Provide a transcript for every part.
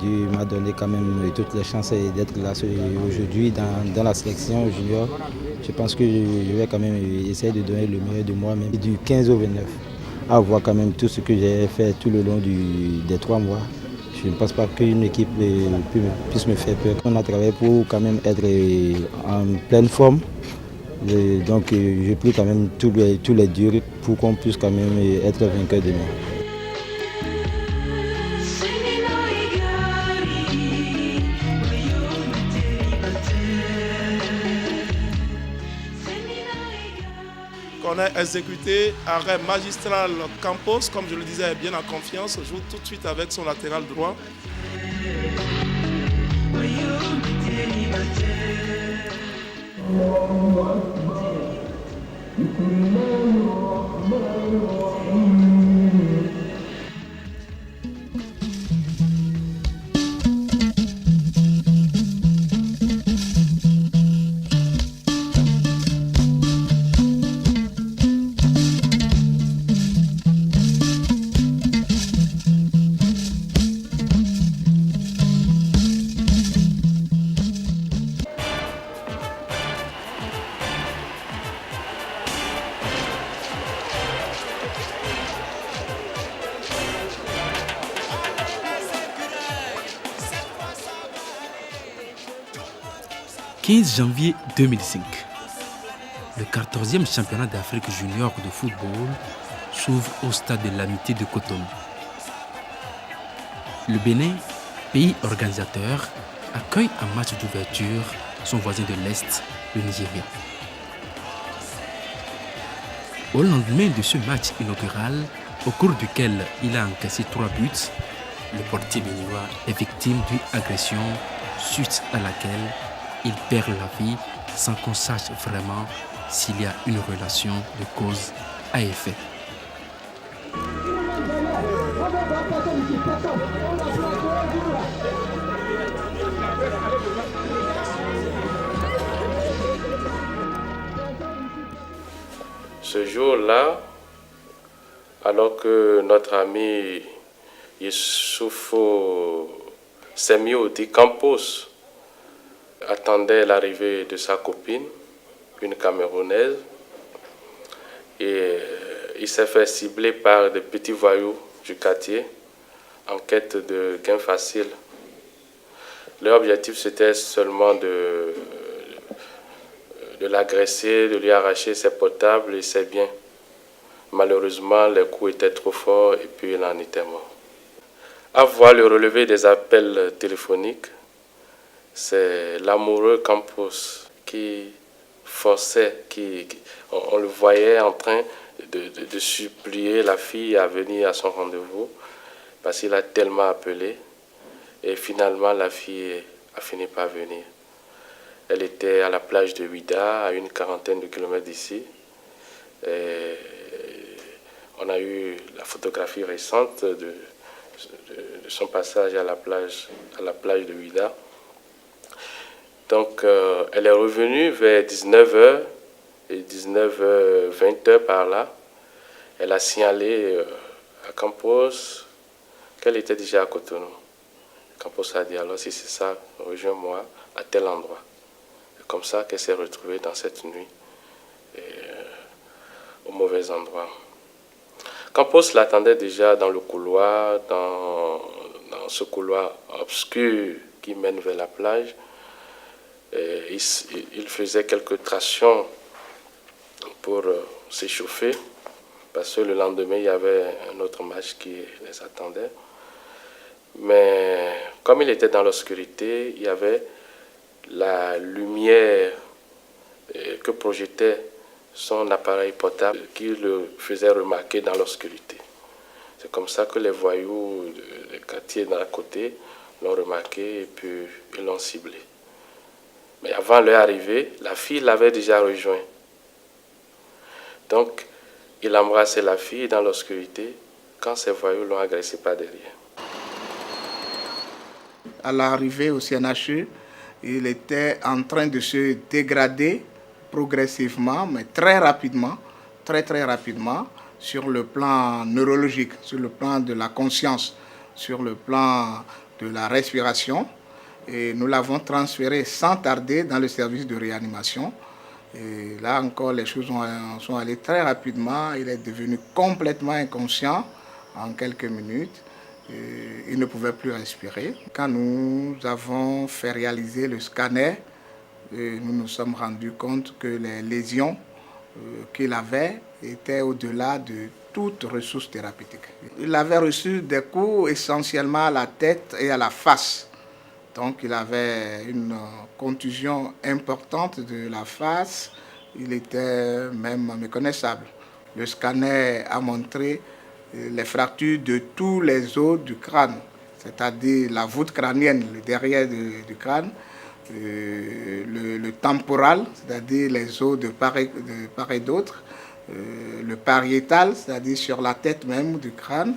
Dieu m'a donné quand même toutes les chances d'être là aujourd'hui dans la sélection junior. Je pense que je vais quand même essayer de donner le meilleur de moi-même. Du 15 au 29, à voir quand même tout ce que j'ai fait tout le long des 3 mois. Je ne pense pas qu'une équipe puisse me faire peur. On a travaillé pour quand même être en pleine forme. Donc je prie quand même tous les dieux pour qu'on puisse quand même être vainqueur demain. On a exécuté arrêt magistral Campos, comme je le disais, bien en confiance, joue tout de suite avec son latéral droit. « 15 janvier 2005. Le 14e championnat d'Afrique junior de football s'ouvre au stade de l'Amitié de Cotonou. Le Bénin, pays organisateur, accueille en match d'ouverture son voisin de l'Est, le Nigeria. Au lendemain de ce match inaugural, au cours duquel il a encaissé 3 buts, le portier béninois est victime d'une agression suite à laquelle il perd la vie sans qu'on sache vraiment s'il y a une relation de cause à effet. Ce jour-là, alors que notre ami Youssoufou Semio Di Campos attendait l'arrivée de sa copine, une Camerounaise, et il s'est fait cibler par des petits voyous du quartier en quête de gains faciles. Leur objectif, c'était seulement de l'agresser, de lui arracher ses portables et ses biens. Malheureusement, les coups étaient trop forts et puis il en était mort. À voir le relevé des appels téléphoniques, c'est l'amoureux Campos qui forçait, on le voyait en train de supplier la fille à venir à son rendez-vous parce qu'il a tellement appelé et finalement la fille a fini par venir. Elle était à la plage de Ouida, à une quarantaine de kilomètres d'ici. On a eu la photographie récente de son passage à la plage de Ouida. Donc, elle est revenue vers 19h et 19h, 20h par là. Elle a signalé à Campos qu'elle était déjà à Cotonou. Campos a dit alors si c'est ça, rejoins-moi à tel endroit. C'est comme ça qu'elle s'est retrouvée dans cette nuit au mauvais endroit. Campos l'attendait déjà dans le couloir, dans ce couloir obscur qui mène vers la plage. Et il faisait quelques tractions pour s'échauffer parce que le lendemain, il y avait un autre match qui les attendait. Mais comme il était dans l'obscurité, il y avait la lumière que projetait son appareil portable qui le faisait remarquer dans l'obscurité. C'est comme ça que les voyous des quartiers d'à côté l'ont remarqué et puis ils l'ont ciblé. Mais avant leur arrivée, la fille l'avait déjà rejoint. Donc, il embrassait la fille dans l'obscurité quand ces voyous l'ont agressé par derrière. À l'arrivée au CNHU, il était en train de se dégrader progressivement, mais très rapidement, très rapidement, sur le plan neurologique, sur le plan de la conscience, sur le plan de la respiration et nous l'avons transféré sans tarder dans le service de réanimation. Et là encore, les choses sont allées très rapidement. Il est devenu complètement inconscient en quelques minutes. Et il ne pouvait plus respirer. Quand nous avons fait réaliser le scanner, nous nous sommes rendus compte que les lésions qu'il avait étaient au-delà de toute ressource thérapeutique. Il avait reçu des coups essentiellement à la tête et à la face. Donc il avait une contusion importante de la face. Il était même méconnaissable. Le scanner a montré les fractures de tous les os du crâne, c'est-à-dire la voûte crânienne, le derrière du crâne, le temporal, c'est-à-dire les os de part et d'autre, le pariétal, c'est-à-dire sur la tête même du crâne,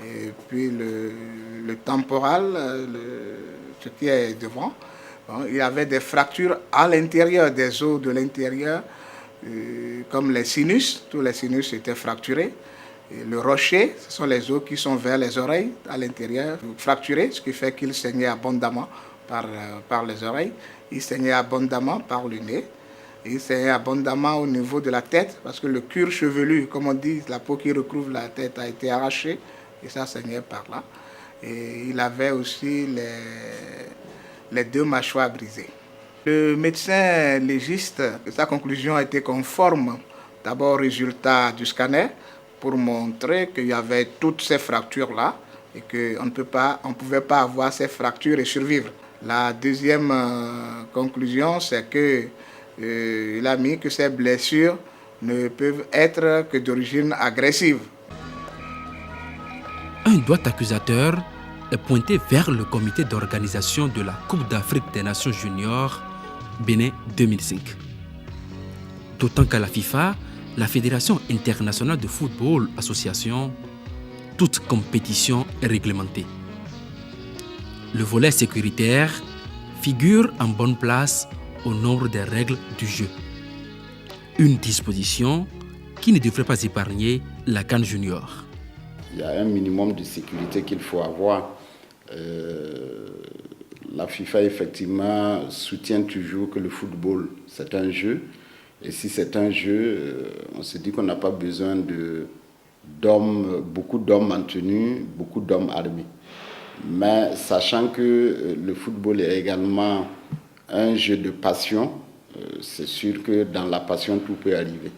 et puis le temporal, ce qui est devant. Bon, il y avait des fractures à l'intérieur des os de l'intérieur, comme les sinus, tous les sinus étaient fracturés. Et le rocher, ce sont les os qui sont vers les oreilles, à l'intérieur, fracturés, ce qui fait qu'il saignait abondamment par les oreilles. Il saignait abondamment par le nez. Il saignait abondamment au niveau de la tête, parce que le cuir chevelu, comme on dit, la peau qui recouvre la tête a été arrachée, et ça saignait par là. Et il avait aussi les deux mâchoires brisées. Le médecin légiste, sa conclusion a été conforme d'abord au résultat du scanner, pour montrer qu'il y avait toutes ces fractures-là et qu'on ne pouvait pas avoir ces fractures et survivre. La deuxième conclusion, c'est qu'il a mis que ces blessures ne peuvent être que d'origine agressive. Un doigt accusateur est pointé vers le comité d'organisation de la Coupe d'Afrique des Nations Juniors Bénin 2005. D'autant qu'à la FIFA, la Fédération internationale de football association, toute compétition est réglementée. Le volet sécuritaire figure en bonne place au nombre des règles du jeu. Une disposition qui ne devrait pas épargner la CAN Junior. Il y a un minimum de sécurité qu'il faut avoir. La FIFA, effectivement, soutient toujours que le football, c'est un jeu. Et si c'est un jeu, on se dit qu'on n'a pas besoin beaucoup d'hommes en tenue, beaucoup d'hommes armés. Mais sachant que le football est également un jeu de passion, c'est sûr que dans la passion, tout peut arriver.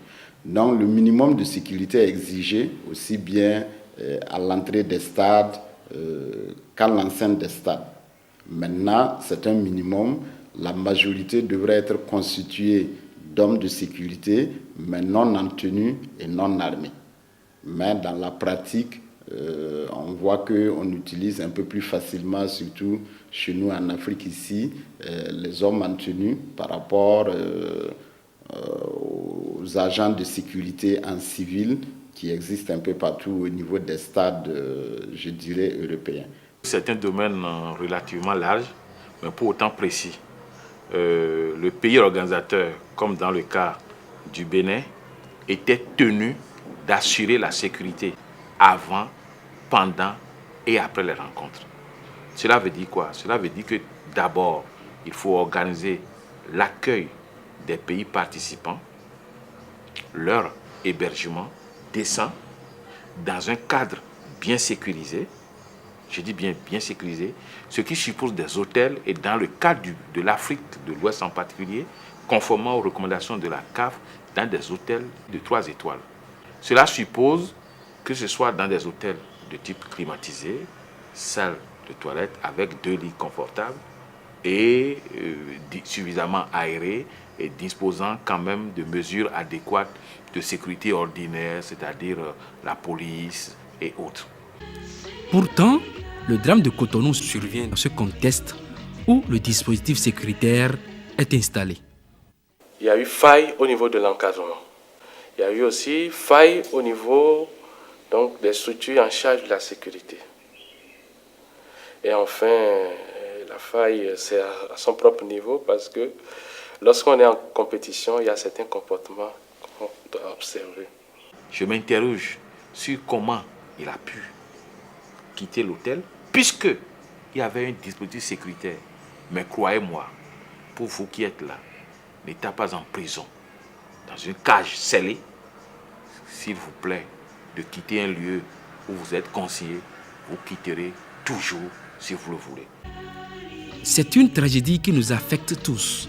Donc le minimum de sécurité est exigé aussi bien à l'entrée des stades qu'à l'enceinte des stades. Maintenant, c'est un minimum. La majorité devrait être constituée d'hommes de sécurité, mais non en tenue et non armés. Mais dans la pratique, on voit qu'on utilise un peu plus facilement, surtout chez nous en Afrique ici, les hommes en tenue par rapport aux agents de sécurité en civil qui existent un peu partout au niveau des stades, je dirais, européens. C'est un domaine relativement large, mais pas autant précis. Le pays organisateur, comme dans le cas du Bénin, était tenu d'assurer la sécurité avant, pendant et après les rencontres. Cela veut dire quoi? Cela veut dire que d'abord, il faut organiser l'accueil des pays participants, leur hébergement décent, dans un cadre bien sécurisé. Je dis bien sécurisé, ce qui suppose des hôtels et dans le cas de l'Afrique de l'Ouest en particulier, conformément aux recommandations de la CAF, dans des hôtels de 3 étoiles. Cela suppose que ce soit dans des hôtels de type climatisé, salle de toilette avec 2 lits confortables et suffisamment aérés et disposant quand même de mesures adéquates de sécurité ordinaire, c'est-à-dire la police et autres. Pourtant, le drame de Cotonou survient dans ce contexte où le dispositif sécuritaire est installé. Il y a eu faille au niveau de l'encadrement. Il y a eu aussi faille au niveau donc, des structures en charge de la sécurité. Et enfin, la faille, c'est à son propre niveau parce que lorsqu'on est en compétition, il y a certains comportements qu'on doit observer. Je m'interroge sur comment il a pu quitter l'hôtel, puisque il y avait un dispositif sécuritaire. Mais croyez-moi, pour vous qui êtes là, n'êtes pas en prison, dans une cage scellée. S'il vous plaît, de quitter un lieu où vous êtes conseillé, vous quitterez toujours si vous le voulez. C'est une tragédie qui nous affecte tous,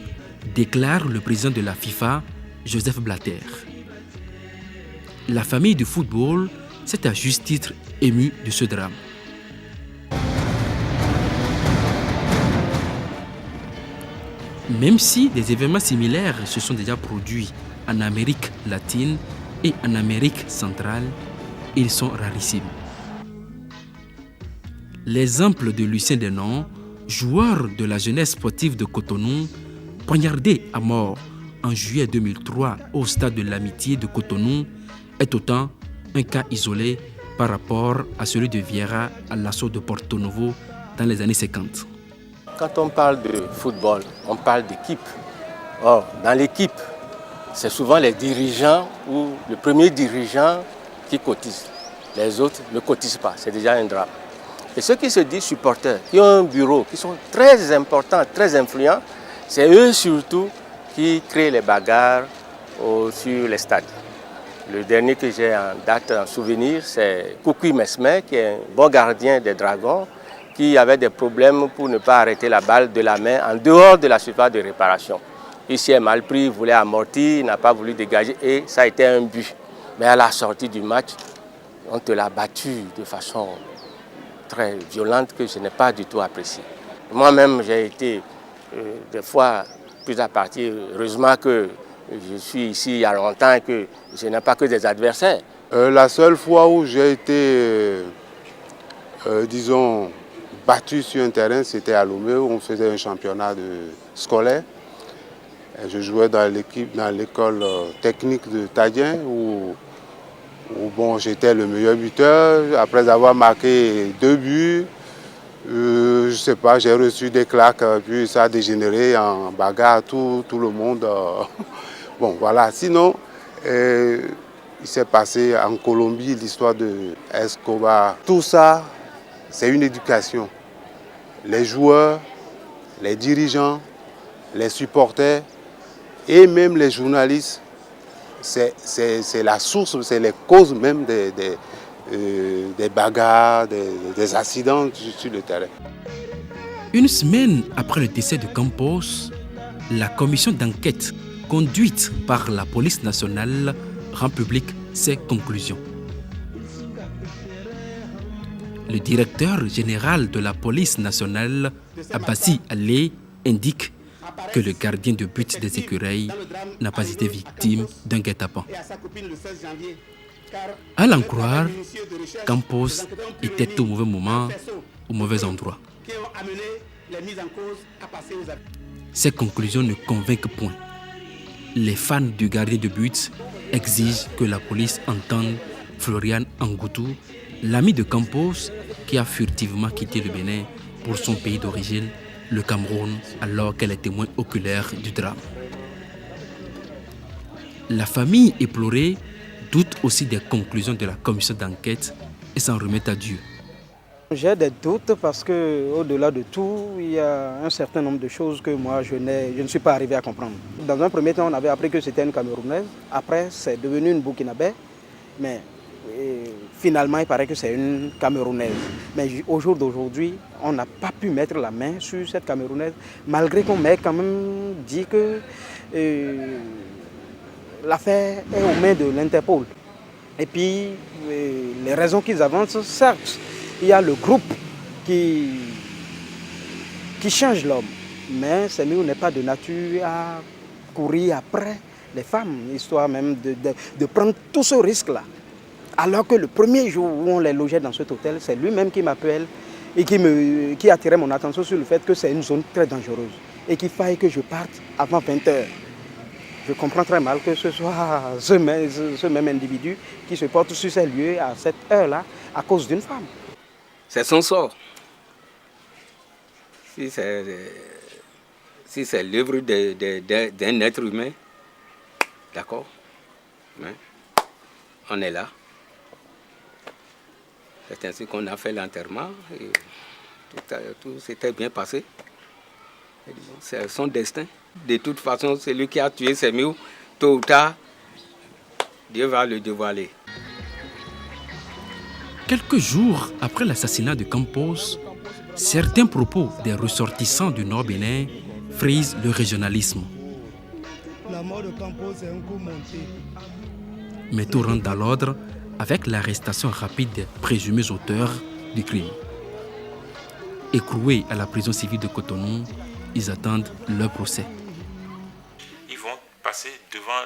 déclare le président de la FIFA, Joseph Blatter. La famille du football s'est à juste titre émue de ce drame. Même si des événements similaires se sont déjà produits en Amérique latine et en Amérique centrale, ils sont rarissimes. L'exemple de Lucien Denon, joueur de la jeunesse sportive de Cotonou, poignardé à mort en juillet 2003 au stade de l'Amitié de Cotonou, est autant un cas isolé par rapport à celui de Vieira à l'assaut de Porto Novo dans les années 50. Quand on parle de football, on parle d'équipe. Or, dans l'équipe, c'est souvent les dirigeants ou le premier dirigeant qui cotise. Les autres ne cotisent pas, c'est déjà un drame. Et ceux qui se disent supporters, qui ont un bureau, qui sont très importants, très influents, c'est eux surtout qui créent les bagarres sur les stades. Le dernier que j'ai en date, en souvenir, c'est Koukoui Mesme, qui est un bon gardien des Dragons, qui avait des problèmes pour ne pas arrêter la balle de la main en dehors de la surface de réparation. Il s'y est mal pris, il voulait amortir, il n'a pas voulu dégager et ça a été un but. Mais à la sortie du match, on te l'a battu de façon très violente que je n'ai pas du tout apprécié. Moi-même, j'ai été des fois plus à partir. Heureusement que je suis ici il y a longtemps et que je n'ai pas que des adversaires. La seule fois où j'ai été, disons, battu sur un terrain, c'était à Lomé où on faisait un championnat scolaire. Et je jouais dans l'école technique de Tadien où bon, j'étais le meilleur buteur. Après avoir marqué 2 buts, je ne sais pas, j'ai reçu des claques, puis ça a dégénéré en bagarre, tout le monde. Bon, voilà. Sinon, il s'est passé en Colombie l'histoire de Escobar. Tout ça, c'est une éducation. Les joueurs, les dirigeants, les supporters et même les journalistes, c'est la source, c'est les causes même des bagarres, des accidents sur le terrain. Une semaine après le décès de Campos, la commission d'enquête conduite par la police nationale rend publique ses conclusions. Le directeur général de la police nationale, Abbassi Allé, indique que le gardien de but des Écureuils n'a pas été victime d'un guet-apens. À l'en croire, Campos était au mauvais moment, au mauvais endroit. Ces conclusions ne convainquent point. Les fans du gardien de but exigent que la police entende Florian Angoutou, l'ami de Campos qui a furtivement quitté le Bénin pour son pays d'origine, le Cameroun, alors qu'elle est témoin oculaire du drame. La famille éplorée doute aussi des conclusions de la commission d'enquête et s'en remet à Dieu. J'ai des doutes parce qu'au-delà de tout, il y a un certain nombre de choses que moi je ne suis pas arrivé à comprendre. Dans un premier temps, on avait appris que c'était une Camerounaise. Après, c'est devenu une Burkinabé. Mais finalement, il paraît que c'est une Camerounaise. Mais au jour d'aujourd'hui, on n'a pas pu mettre la main sur cette Camerounaise, malgré qu'on m'ait quand même dit que l'affaire est aux mains de l'Interpol. Et puis, les raisons qu'ils avancent, certes, il y a le groupe qui change l'homme. Mais Semiou n'est pas de nature à courir après les femmes, histoire même de prendre tout ce risque-là. Alors que le premier jour où on les logeait dans cet hôtel, c'est lui-même qui m'appelle et qui attirait mon attention sur le fait que c'est une zone très dangereuse et qu'il faille que je parte avant 20h. Je comprends très mal que ce soit ce même individu qui se porte sur ces lieux à cette heure-là à cause d'une femme. C'est son sort. Si c'est l'œuvre d'un être humain, d'accord, mais on est là. C'est ainsi qu'on a fait l'enterrement. Tout s'était bien passé. C'est son destin. De toute façon, celui qui a tué Sémiou, tôt ou tard, Dieu va le dévoiler. Quelques jours après l'assassinat de Campos, certains propos des ressortissants du Nord Bénin frisent le régionalisme. La mort de Campos est un coup monté. Mais tout rentre dans l'ordre avec l'arrestation rapide des présumés auteurs du crime. Écroués à la prison civile de Cotonou, ils attendent leur procès. Ils vont passer devant